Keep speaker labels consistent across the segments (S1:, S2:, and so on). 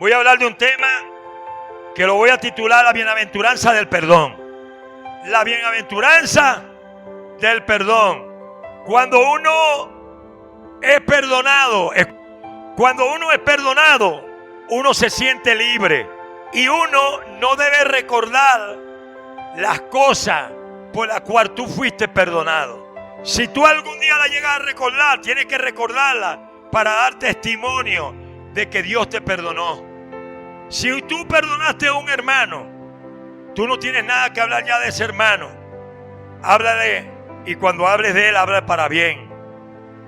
S1: Voy a hablar de un tema que lo voy a titular La bienaventuranza del perdón. La bienaventuranza del perdón. Cuando uno es perdonado, uno se siente libre. Y uno no debe recordar las cosas por las cuales tú fuiste perdonado. Si tú algún día la llegas a recordar, tienes que recordarla para dar testimonio de que Dios te perdonó. Si tú perdonaste a un hermano, tú no tienes nada que hablar ya de ese hermano. Háblale, y cuando hables de él, habla para bien.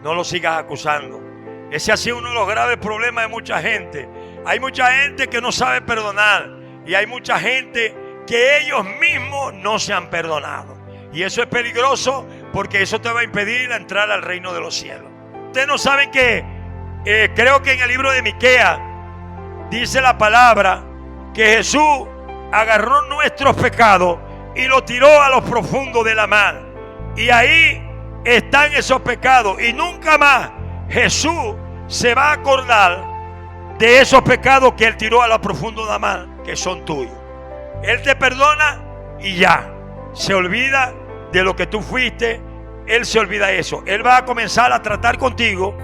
S1: No lo sigas acusando. Ese ha sido uno de los graves problemas de mucha gente. Hay mucha gente que no sabe perdonar, y hay mucha gente que ellos mismos no se han perdonado. Y eso es peligroso, porque eso te va a impedir entrar al reino de los cielos. Ustedes no saben que creo que en el libro de Miqueas dice la palabra que Jesús agarró nuestros pecados y los tiró a los profundos de la mar. Y ahí están esos pecados, y nunca más Jesús se va a acordar de esos pecados que Él tiró a lo profundo de la mar, que son tuyos. Él te perdona y ya. Se olvida de lo que tú fuiste. Él se olvida de eso. Él va a comenzar a tratar contigo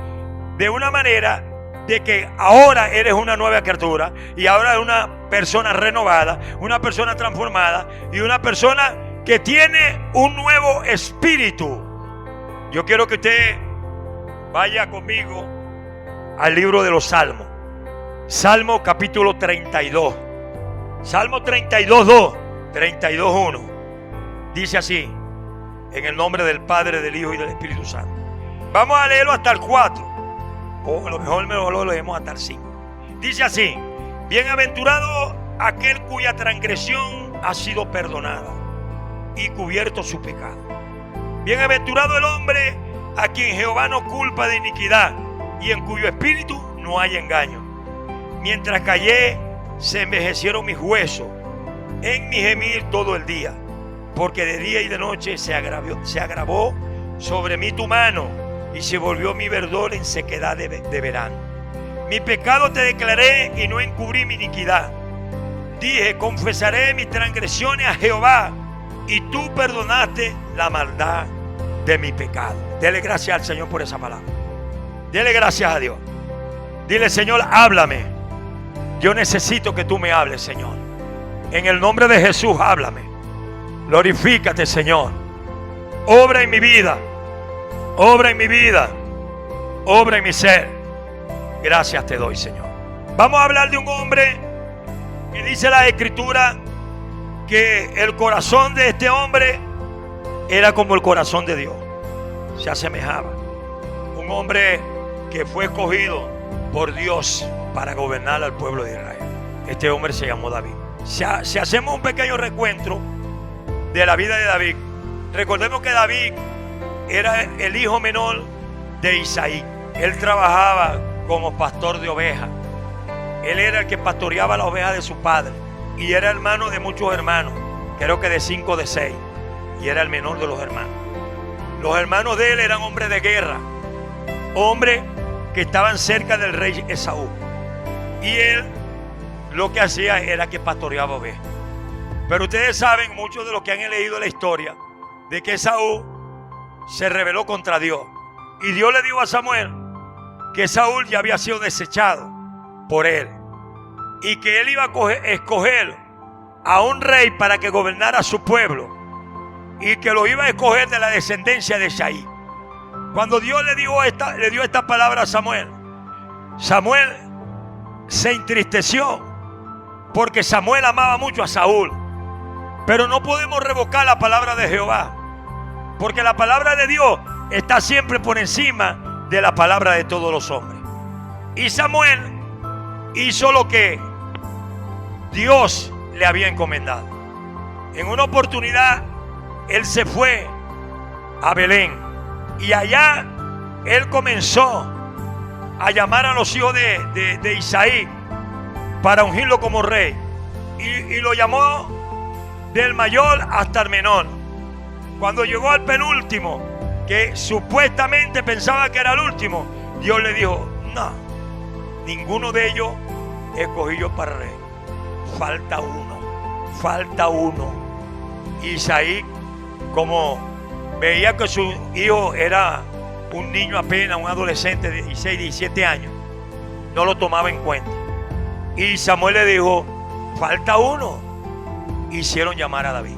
S1: de una manera de que ahora eres una nueva criatura, y ahora eres una persona renovada, una persona transformada, y una persona que tiene un nuevo espíritu. Yo quiero que usted vaya conmigo al libro de los Salmos. Salmo capítulo 32. Salmo 32:2, 32:1. Dice así: en el nombre del Padre, del Hijo y del Espíritu Santo. Vamos a leerlo hasta el 4. O a lo mejor lo leemos hasta el 5. Dice así: bienaventurado aquel cuya transgresión ha sido perdonada y cubierto su pecado. Bienaventurado el hombre a quien Jehová no culpa de iniquidad, y en cuyo espíritu no hay engaño. Mientras callé, se envejecieron mis huesos en mi gemir todo el día, porque de día y de noche se agravó sobre mí tu mano, y se volvió mi verdor en sequedad de verano. Mi pecado te declaré y no encubrí mi iniquidad. Dije: confesaré mis transgresiones a Jehová, y tú perdonaste la maldad de mi pecado. Dele gracias al Señor por esa palabra. Dele gracias a Dios. Dile: Señor, háblame. Yo necesito que tú me hables, Señor. En el nombre de Jesús, háblame. Glorifícate, Señor. Obra en mi vida. Obra en mi vida. Obra en mi ser. Gracias te doy, Señor. Vamos a hablar de un hombre que dice la Escritura que el corazón de este hombre era como el corazón de Dios. Se asemejaba. Un hombre que fue escogido por Dios para gobernar al pueblo de Israel. Este hombre se llamó David. Si hacemos un pequeño recuento de la vida de David, recordemos que David era el hijo menor de Isaí. Él trabajaba como pastor de ovejas. Él era el que pastoreaba las ovejas de su padre, y era hermano de muchos hermanos, creo que de 5 o de 6, y era el menor de los hermanos. Los hermanos de él eran hombres de guerra, hombres que estaban cerca del rey Esaú, y él lo que hacía era que pastoreaba ovejas. Pero ustedes saben, muchos de los que han leído la historia, de que Esaú se rebeló contra Dios, y Dios le dijo a Samuel que Saúl ya había sido desechado por él, y que él iba a escoger a un rey para que gobernara a su pueblo, y que lo iba a escoger de la descendencia de Isaí. Cuando Dios le dio esta palabra a Samuel, Samuel se entristeció, porque Samuel amaba mucho a Saúl. Pero no podemos revocar la palabra de Jehová, porque la palabra de Dios está siempre por encima de la palabra de todos los hombres. Y Samuel hizo lo que Dios le había encomendado. En una oportunidad, él se fue a Belén, y allá él comenzó a llamar a los hijos de Isaí para ungirlo como rey, y lo llamó del mayor hasta el menor. Cuando llegó al penúltimo, que supuestamente pensaba que era el último, Dios le dijo: no, ninguno de ellos escogí yo para rey. Falta uno. Y Isaí, como veía que su hijo era un niño apenas, un adolescente de 16, 17 años, no lo tomaba en cuenta. Y Samuel le dijo, falta uno. Hicieron llamar a David,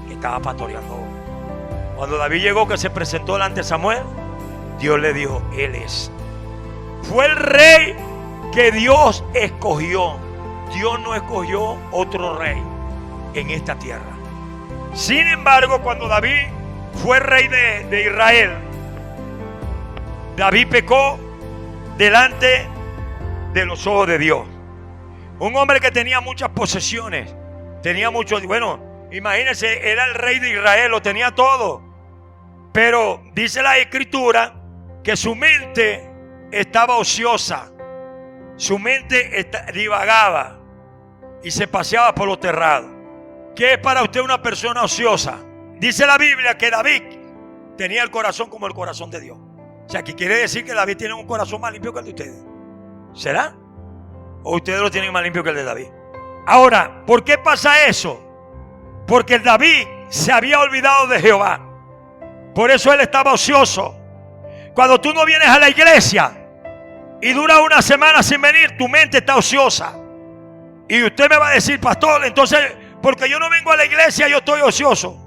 S1: que estaba pastoreando. Cuando David llegó, que se presentó delante de Samuel, Dios le dijo, él es. Fue el rey que Dios escogió. Dios no escogió otro rey en esta tierra. Sin embargo, cuando David fue rey de Israel, David pecó delante de los ojos de Dios. Un hombre que tenía muchas posesiones, tenía mucho, bueno, imagínense, era el rey de Israel, lo tenía todo. Pero dice la Escritura que su mente estaba ociosa, su mente divagaba y se paseaba por los terrados. ¿Qué es para usted una persona ociosa? Dice la Biblia que David tenía el corazón como el corazón de Dios. O sea, que quiere decir que David tiene un corazón más limpio que el de ustedes. ¿Será? ¿O ustedes lo tienen más limpio que el de David? Ahora, ¿por qué pasa eso? Porque David se había olvidado de Jehová. Por eso él estaba ocioso. Cuando tú no vienes a la iglesia y dura una semana sin venir, tu mente está ociosa. Y usted me va a decir, pastor, entonces, porque yo no vengo a la iglesia, yo estoy ocioso.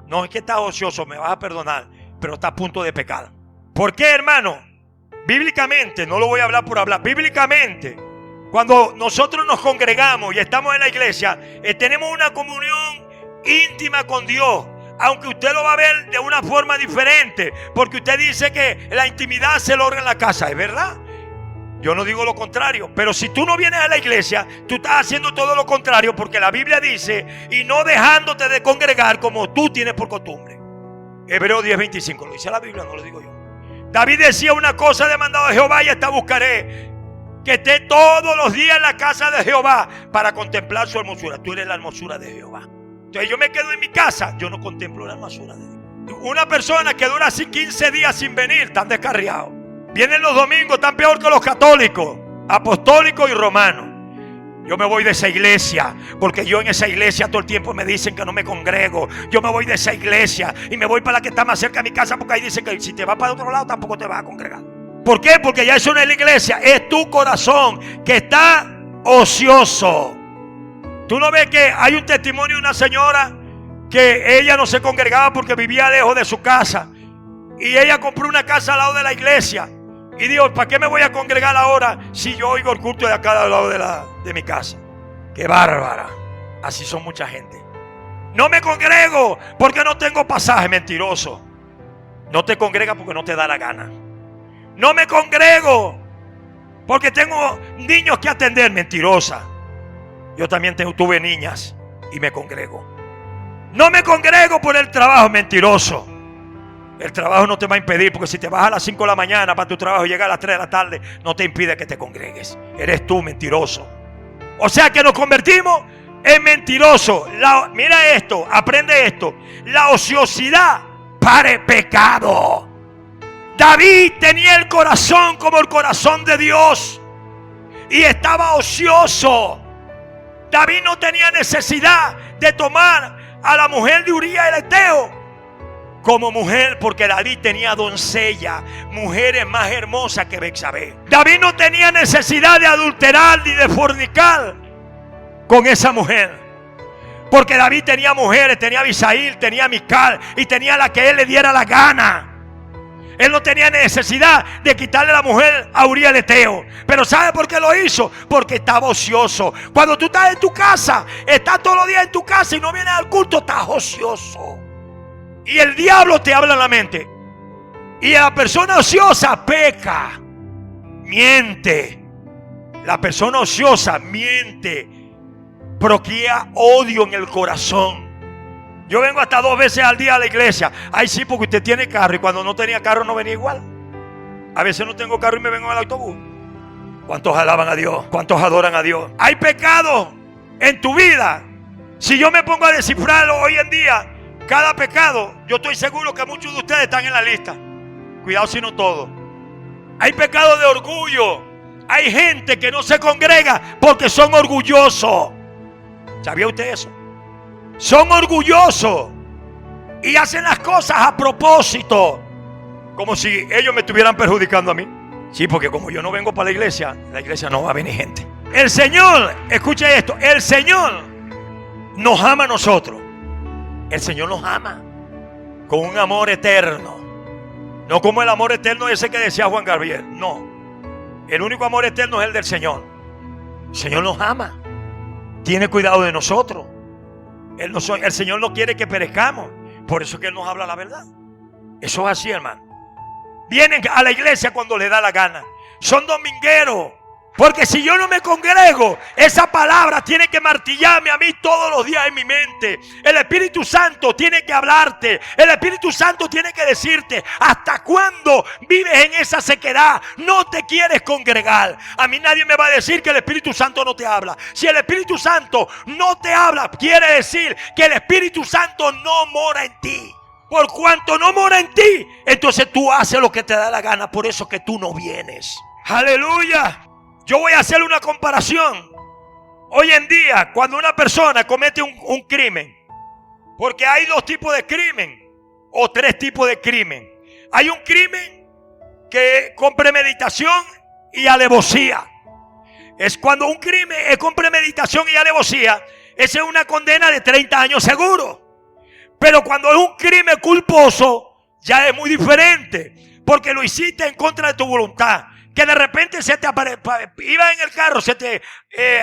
S1: No, es que estás ocioso, me vas a perdonar, pero está a punto de pecar. ¿Por qué, hermano? Bíblicamente, no lo voy a hablar por hablar, bíblicamente, cuando nosotros nos congregamos y estamos en la iglesia, tenemos una comunión íntima con Dios. Aunque usted lo va a ver de una forma diferente, porque usted dice que la intimidad se logra en la casa, ¿es verdad? Yo no digo lo contrario, pero si tú no vienes a la iglesia, tú estás haciendo todo lo contrario, porque la Biblia dice, y no dejándote de congregar como tú tienes por costumbre. Hebreos 10:25, lo dice la Biblia, no lo digo yo. David decía una cosa, he demandado de Jehová y esta buscaré, que esté todos los días en la casa de Jehová para contemplar su hermosura. Tú eres la hermosura de Jehová. Entonces yo me quedo en mi casa, yo no contemplo la hermosura de Dios. Una persona que dura así 15 días sin venir, están descarriados. Vienen los domingos, están peor que los católicos, apostólicos y romanos. Yo me voy de esa iglesia, porque yo en esa iglesia todo el tiempo me dicen que no me congrego. Yo me voy de esa iglesia y me voy para la que está más cerca de mi casa, porque ahí dicen que si te vas para otro lado tampoco te vas a congregar. ¿Por qué? Porque ya eso no es la iglesia, es tu corazón que está ocioso. Tú no ves que hay un testimonio de una señora que ella no se congregaba porque vivía lejos de su casa. Y ella compró una casa al lado de la iglesia. Y dijo, ¿para qué me voy a congregar ahora si yo oigo el culto de acá al lado de mi casa? ¡Qué bárbara! Así son mucha gente. No me congrego porque no tengo pasaje, mentiroso. No te congregas porque no te da la gana. No me congrego porque tengo niños que atender, mentirosa. Yo también tuve niñas y me congrego. No me congrego por el trabajo, mentiroso. El trabajo no te va a impedir, porque si te vas a las 5 de la mañana para tu trabajo y llegas a las 3 de la tarde, no te impide que te congregues. Eres tú, mentiroso. O sea que nos convertimos en mentirosos. Mira esto, aprende esto. La ociosidad pare pecado. David tenía el corazón como el corazón de Dios y estaba ocioso. David no tenía necesidad de tomar a la mujer de Uría el Eteo como mujer, porque David tenía doncella, mujeres más hermosas que Betsabé. David no tenía necesidad de adulterar ni de fornicar con esa mujer, porque David tenía mujeres, tenía Abisail, tenía Mical y tenía la que él le diera la gana. Él no tenía necesidad de quitarle la mujer a Uría el Eteo. Pero ¿sabe por qué lo hizo? Porque estaba ocioso. Cuando tú estás en tu casa, estás todos los días en tu casa y no vienes al culto, estás ocioso. Y el diablo te habla en la mente. Y la persona ociosa peca, miente. La persona ociosa miente, procrea odio en el corazón. Yo vengo hasta 2 veces al día a la iglesia. Ay, sí, porque usted tiene carro, y cuando no tenía carro no venía igual. A veces no tengo carro y me vengo en el autobús. ¿Cuántos alaban a Dios? ¿Cuántos adoran a Dios? Hay pecado en tu vida. Si yo me pongo a descifrarlo hoy en día, cada pecado, yo estoy seguro que muchos de ustedes están en la lista. Cuidado si no todos. Hay pecado de orgullo, Hay gente que no se congrega porque son orgullosos. ¿Sabía usted eso? Son orgullosos y hacen las cosas a propósito, como si ellos me estuvieran perjudicando a mí. Sí, porque como yo no vengo para la iglesia no va a venir gente. El Señor, escuche esto, el Señor nos ama a nosotros. El Señor nos ama con un amor eterno. No como el amor eterno ese que decía Juan Gabriel. No. El único amor eterno es el del Señor. El Señor nos ama. Tiene cuidado de nosotros. El Señor no quiere que perezcamos. Por eso es que Él nos habla la verdad. Eso es así, hermano. Vienen a la iglesia cuando les da la gana. Son domingueros. Porque si yo no me congrego, esa palabra tiene que martillarme a mí todos los días en mi mente. El Espíritu Santo tiene que hablarte. El Espíritu Santo tiene que decirte hasta cuándo vives en esa sequedad. No te quieres congregar. A mí nadie me va a decir que el Espíritu Santo no te habla. Si el Espíritu Santo no te habla, quiere decir que el Espíritu Santo no mora en ti. Por cuanto no mora en ti, entonces tú haces lo que te da la gana. Por eso que tú no vienes. Aleluya. Yo voy a hacer una comparación. Hoy en día, cuando una persona comete un crimen, porque hay dos tipos de crimen o tres tipos de crimen. Hay un crimen que con premeditación y alevosía. Es cuando un crimen es con premeditación y alevosía, esa es una condena de 30 años seguro. Pero cuando es un crimen culposo, ya es muy diferente, porque lo hiciste en contra de tu voluntad. Que de repente iba en el carro, se te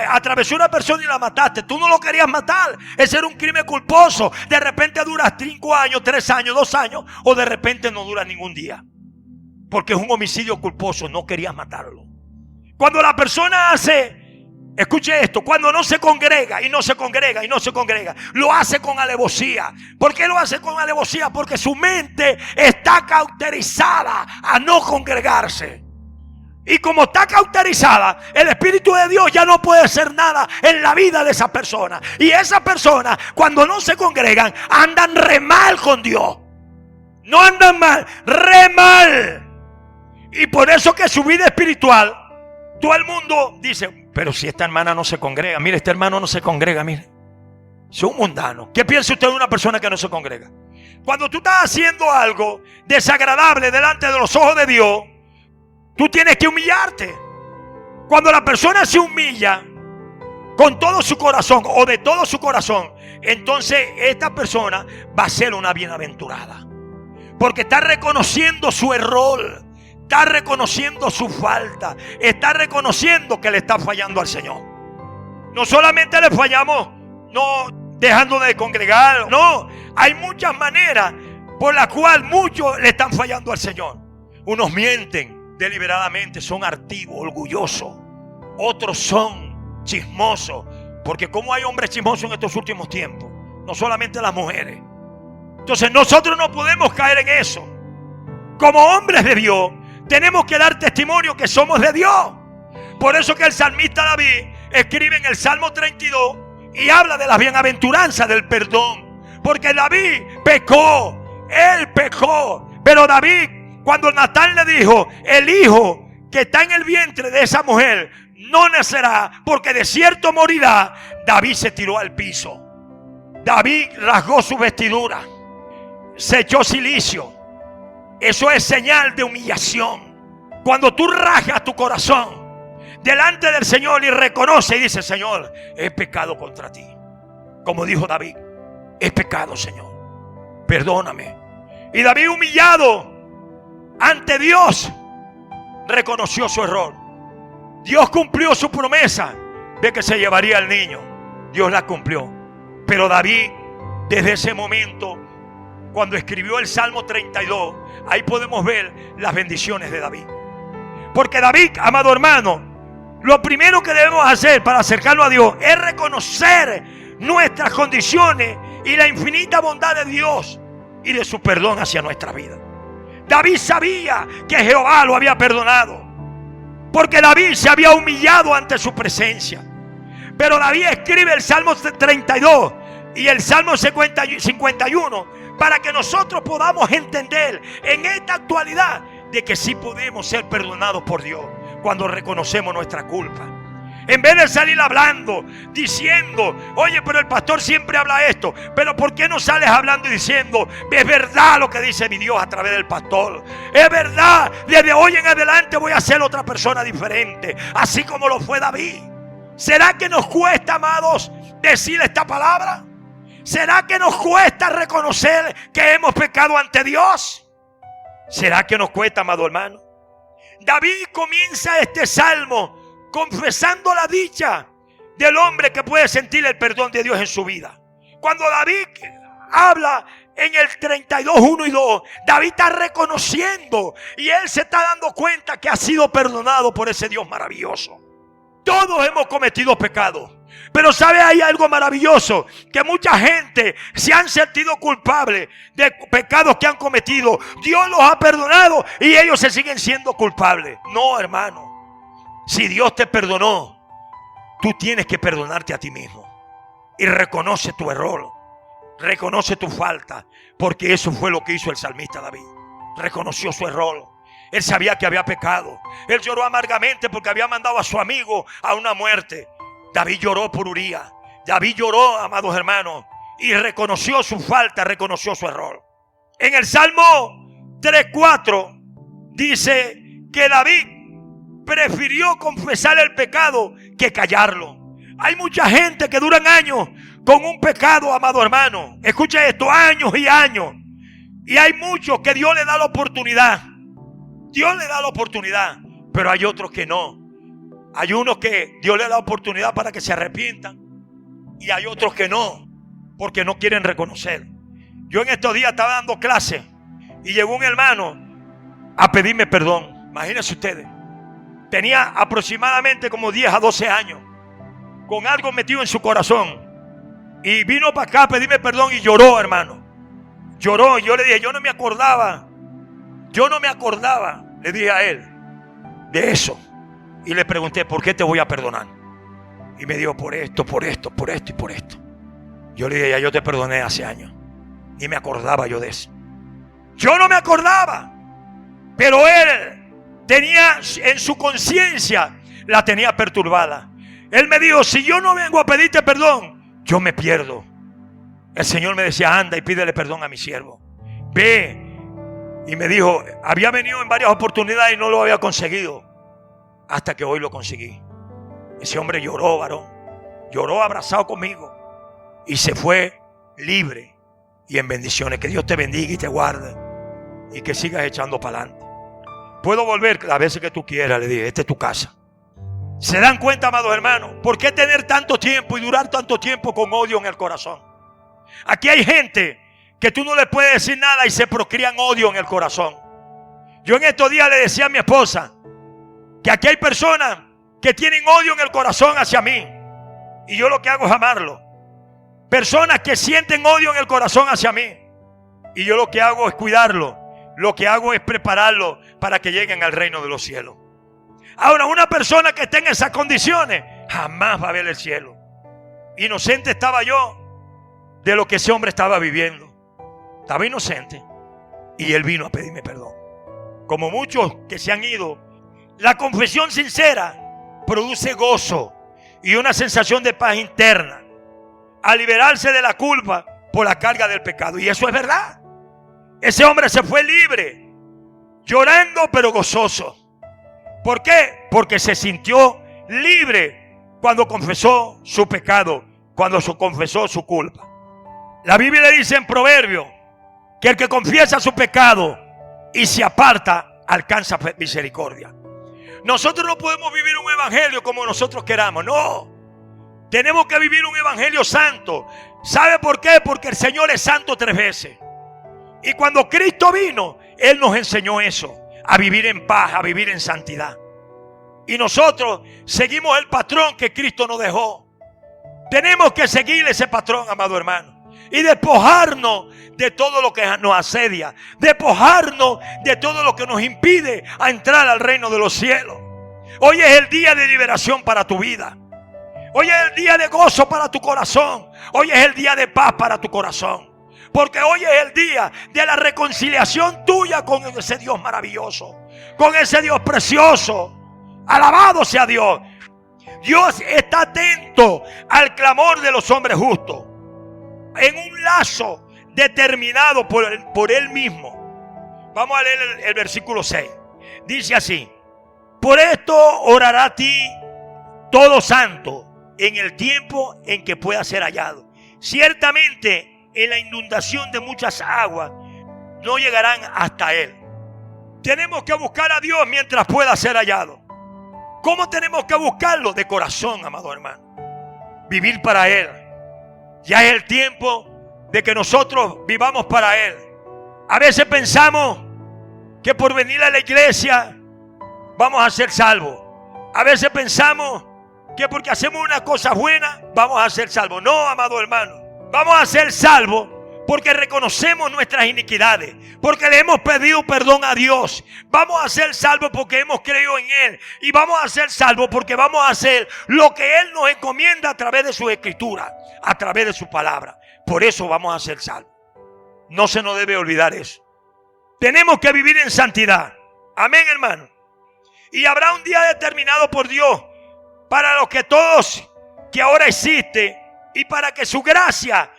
S1: atravesó una persona y la mataste. Tú no lo querías matar. Ese era un crimen culposo. De repente duras 5 años, 3 años, 2 años. O de repente no dura ningún día. Porque es un homicidio culposo. No querías matarlo. Cuando la persona hace, escuche esto, cuando no se congrega y no se congrega y no se congrega, lo hace con alevosía. ¿Por qué lo hace con alevosía? Porque su mente está cauterizada a no congregarse. Y como está cauterizada, el Espíritu de Dios ya no puede hacer nada en la vida de esa persona. Y esas personas, cuando no se congregan, andan re mal con Dios. No andan mal, re mal. Y por eso que su vida espiritual, todo el mundo dice, pero si esta hermana no se congrega, mire, este hermano no se congrega, mire. Es un mundano. ¿Qué piensa usted de una persona que no se congrega? Cuando tú estás haciendo algo desagradable delante de los ojos de Dios, tú tienes que humillarte. Cuando la persona se humilla con todo su corazón o de todo su corazón, entonces esta persona va a ser una bienaventurada. Porque está reconociendo su error, está reconociendo su falta, está reconociendo que le está fallando al Señor. No solamente le fallamos no dejando de congregar, no. Hay muchas maneras por las cuales muchos le están fallando al Señor. Unos mienten deliberadamente, son altivos, orgullosos. Otros son chismosos, porque como hay hombres chismosos en estos últimos tiempos, no solamente las mujeres. Entonces nosotros no podemos caer en eso. Como hombres de Dios tenemos que dar testimonio que somos de Dios. Por eso que el salmista David escribe en el Salmo 32 y habla de la bienaventuranza del perdón, porque David pecó, él pecó. Pero David, cuando Natán le dijo, el hijo que está en el vientre de esa mujer no nacerá, porque de cierto morirá, David se tiró al piso. David rasgó su vestidura, se echó cilicio. Eso es señal de humillación. Cuando tú rasgas tu corazón delante del Señor y reconoce y dice, Señor, he pecado contra ti. Como dijo David, he pecado, Señor, perdóname. Y David, humillado ante Dios, reconoció su error. Dios cumplió su promesa de que se llevaría al niño. Dios la cumplió. Pero David, desde ese momento, cuando escribió el Salmo 32, ahí podemos ver las bendiciones de David. Porque David, amado hermano, lo primero que debemos hacer para acercarnos a Dios es reconocer nuestras condiciones y la infinita bondad de Dios y de su perdón hacia nuestra vida. David sabía que Jehová lo había perdonado, porque David se había humillado ante su presencia. Pero David escribe el Salmo 32 y el Salmo 51 para que nosotros podamos entender en esta actualidad de que sí podemos ser perdonados por Dios. cuando reconocemos nuestra culpa. En vez de salir hablando, diciendo, oye, pero el pastor siempre habla esto, pero ¿por qué no sales hablando y diciendo, es verdad lo que dice mi Dios a través del pastor? Es verdad, desde hoy en adelante voy a ser otra persona diferente, así como lo fue David. ¿Será que nos cuesta, amados, decir esta palabra? ¿Será que nos cuesta reconocer que hemos pecado ante Dios? ¿Será que nos cuesta, amado hermano? David comienza este salmo confesando la dicha del hombre que puede sentir el perdón de Dios en su vida. Cuando David habla en el 32, 1 y 2, David está reconociendo y él se está dando cuenta que ha sido perdonado por ese Dios maravilloso. Todos hemos cometido pecados. Pero ¿sabe? Hay algo maravilloso, que mucha gente se han sentido culpables de pecados que han cometido. Dios los ha perdonado y ellos se siguen siendo culpables. No, hermano. Si Dios te perdonó, tú tienes que perdonarte a ti mismo. Y reconoce tu error, reconoce tu falta, porque eso fue lo que hizo el salmista David. Reconoció su error. Él sabía que había pecado. Él lloró amargamente porque había mandado a su amigo a una muerte. David lloró por Urías. David lloró, amados hermanos, y reconoció su falta, reconoció su error. En el Salmo 3:4 dice que David prefirió confesar el pecado que callarlo. Hay mucha gente que duran años con un pecado, amado hermano. Escucha esto, años y años. Y hay muchos que Dios le da la oportunidad. Dios le da la oportunidad, pero hay otros que no. Hay unos que Dios le da oportunidad para que se arrepientan y hay otros que no, porque no quieren reconocer. Yo en estos días estaba dando clase y llegó un hermano a pedirme perdón. Imagínense ustedes, tenía aproximadamente como 10 a 12 años con algo metido en su corazón y vino para acá a pedirme perdón y lloró, hermano. Lloró y yo le dije, yo no me acordaba, le dije a él, de eso. Y le pregunté, ¿por qué te voy a perdonar? Y me dijo, por esto y por esto. Yo le dije, ya yo te perdoné hace años. Ni me acordaba yo de eso. Yo no me acordaba. Pero él tenía en su conciencia, la tenía perturbada. Él me dijo, si yo no vengo a pedirte perdón, yo me pierdo. El Señor me decía, anda y pídele perdón a mi siervo. Ve. Y me dijo, había venido en varias oportunidades y no lo había conseguido. Hasta que hoy lo conseguí. Ese hombre lloró, varón. Lloró abrazado conmigo. Y se fue libre y en bendiciones. Que Dios te bendiga y te guarde. Y que sigas echando para adelante. Puedo volver las veces que tú quieras, le dije. Esta es tu casa. ¿Se dan cuenta, amados hermanos? ¿Por qué tener tanto tiempo y durar tanto tiempo con odio en el corazón? Aquí hay gente que tú no le puedes decir nada y se procrean odio en el corazón. Yo en estos días le decía a mi esposa que aquí hay personas que tienen odio en el corazón hacia mí. Y yo lo que hago es amarlo. Personas que sienten odio en el corazón hacia mí. Y yo lo que hago es cuidarlo. Lo que hago es prepararlo para que lleguen al reino de los cielos. Ahora, una persona que esté en esas condiciones jamás va a ver el cielo. Inocente estaba yo de lo que ese hombre estaba viviendo. Estaba inocente. Y él vino a pedirme perdón. Como muchos que se han ido, la confesión sincera produce gozo y una sensación de paz interna al liberarse de la culpa por la carga del pecado. Y eso es verdad. Ese hombre se fue libre, llorando pero gozoso. ¿Por qué? Porque se sintió libre cuando confesó su pecado, cuando confesó su culpa. La Biblia le dice en Proverbios que el que confiesa su pecado y se aparta alcanza misericordia. Nosotros no podemos vivir un evangelio como nosotros queramos, no. Tenemos que vivir un evangelio santo. ¿Sabe por qué? Porque el Señor es santo 3 veces. Y cuando Cristo vino, Él nos enseñó eso, a vivir en paz, a vivir en santidad. Y nosotros seguimos el patrón que Cristo nos dejó. Tenemos que seguir ese patrón, amado hermano, y despojarnos de todo lo que nos asedia, despojarnos de todo lo que nos impide a entrar al reino de los cielos. Hoy es el día de liberación para tu vida. Hoy es el día de gozo para tu corazón. Hoy es el día de paz para tu corazón. Porque hoy es el día de la reconciliación tuya con ese Dios maravilloso, con ese Dios precioso. Alabado sea Dios. Dios está atento al clamor de los hombres justos, en un lazo determinado por Él mismo. Vamos a leer el versículo 6. Dice así: por esto orará a ti todo santo en el tiempo en que pueda ser hallado. Ciertamente en la inundación de muchas aguas no llegarán hasta Él. Tenemos que buscar a Dios mientras pueda ser hallado. ¿Cómo tenemos que buscarlo? De corazón, amado hermano. Vivir para Él. Ya es el tiempo de que nosotros vivamos para Él. A veces pensamos que por venir a la iglesia vamos a ser salvos. A veces pensamos que porque hacemos una cosa buena vamos a ser salvos. No, amado hermano. Vamos a ser salvos porque reconocemos nuestras iniquidades, porque le hemos pedido perdón a Dios. Vamos a ser salvos porque hemos creído en Él. Y vamos a ser salvos porque vamos a hacer lo que Él nos encomienda a través de su escritura, a través de su palabra. Por eso vamos a ser salvos. No se nos debe olvidar eso. Tenemos que vivir en santidad. Amén, hermano. Y habrá un día determinado por Dios para los que todos que ahora existe, y para que su gracia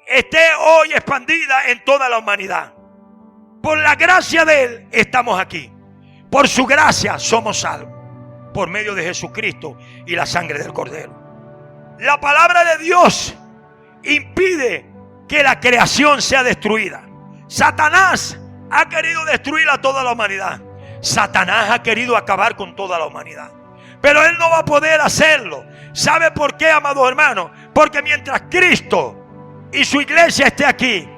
S1: esté hoy expandida en toda la humanidad. Por la gracia de Él estamos aquí. Por su gracia somos salvos, por medio de Jesucristo y la sangre del Cordero. La palabra de Dios impide que la creación sea destruida. Satanás ha querido destruir a toda la humanidad. Satanás ha querido acabar con toda la humanidad. Pero Él no va a poder hacerlo. ¿Sabe por qué, amados hermanos? Porque mientras Cristo y su iglesia esté aquí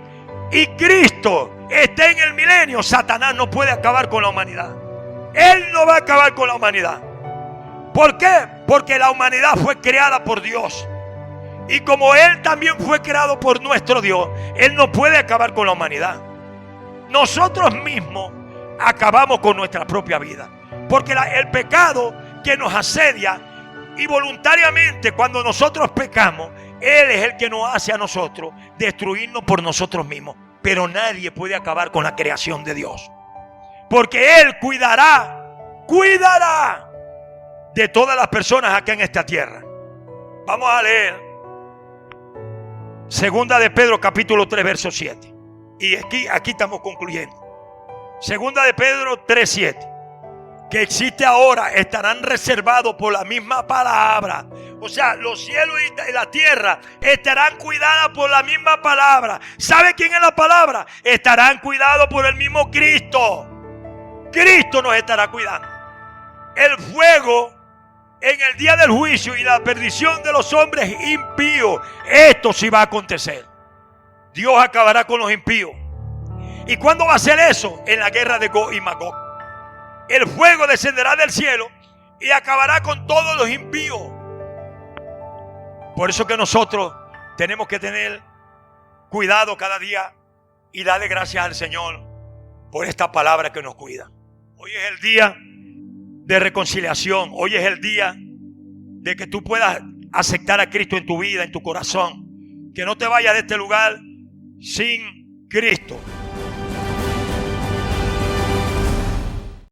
S1: y Cristo esté en el milenio, Satanás no puede acabar con la humanidad. Él no va a acabar con la humanidad. ¿Por qué? Porque la humanidad fue creada por Dios. Y como Él también fue creado por nuestro Dios, Él no puede acabar con la humanidad. Nosotros mismos acabamos con nuestra propia vida. Porque el pecado que nos asedia, y voluntariamente cuando nosotros pecamos, Él es el que nos hace a nosotros destruirnos por nosotros mismos. Pero nadie puede acabar con la creación de Dios, porque Él cuidará de todas las personas acá en esta tierra. Vamos a leer Segunda de Pedro capítulo 3 verso 7. Y aquí estamos concluyendo. Segunda de Pedro 3, 7. Que existe ahora estarán reservados por la misma palabra. O sea, los cielos y la tierra estarán cuidadas por la misma palabra. ¿Sabe quién es la palabra? Estarán cuidados por el mismo Cristo. Cristo nos estará cuidando. El fuego en el día del juicio y la perdición de los hombres impíos. Esto sí va a acontecer. Dios acabará con los impíos. ¿Y cuándo va a ser eso? En la guerra de Gog y Magog. El fuego descenderá del cielo y acabará con todos los impíos. Por eso que nosotros tenemos que tener cuidado cada día y darle gracias al Señor por esta palabra que nos cuida. Hoy es el día de reconciliación. Hoy es el día de que tú puedas aceptar a Cristo en tu vida, en tu corazón. Que no te vayas de este lugar sin Cristo.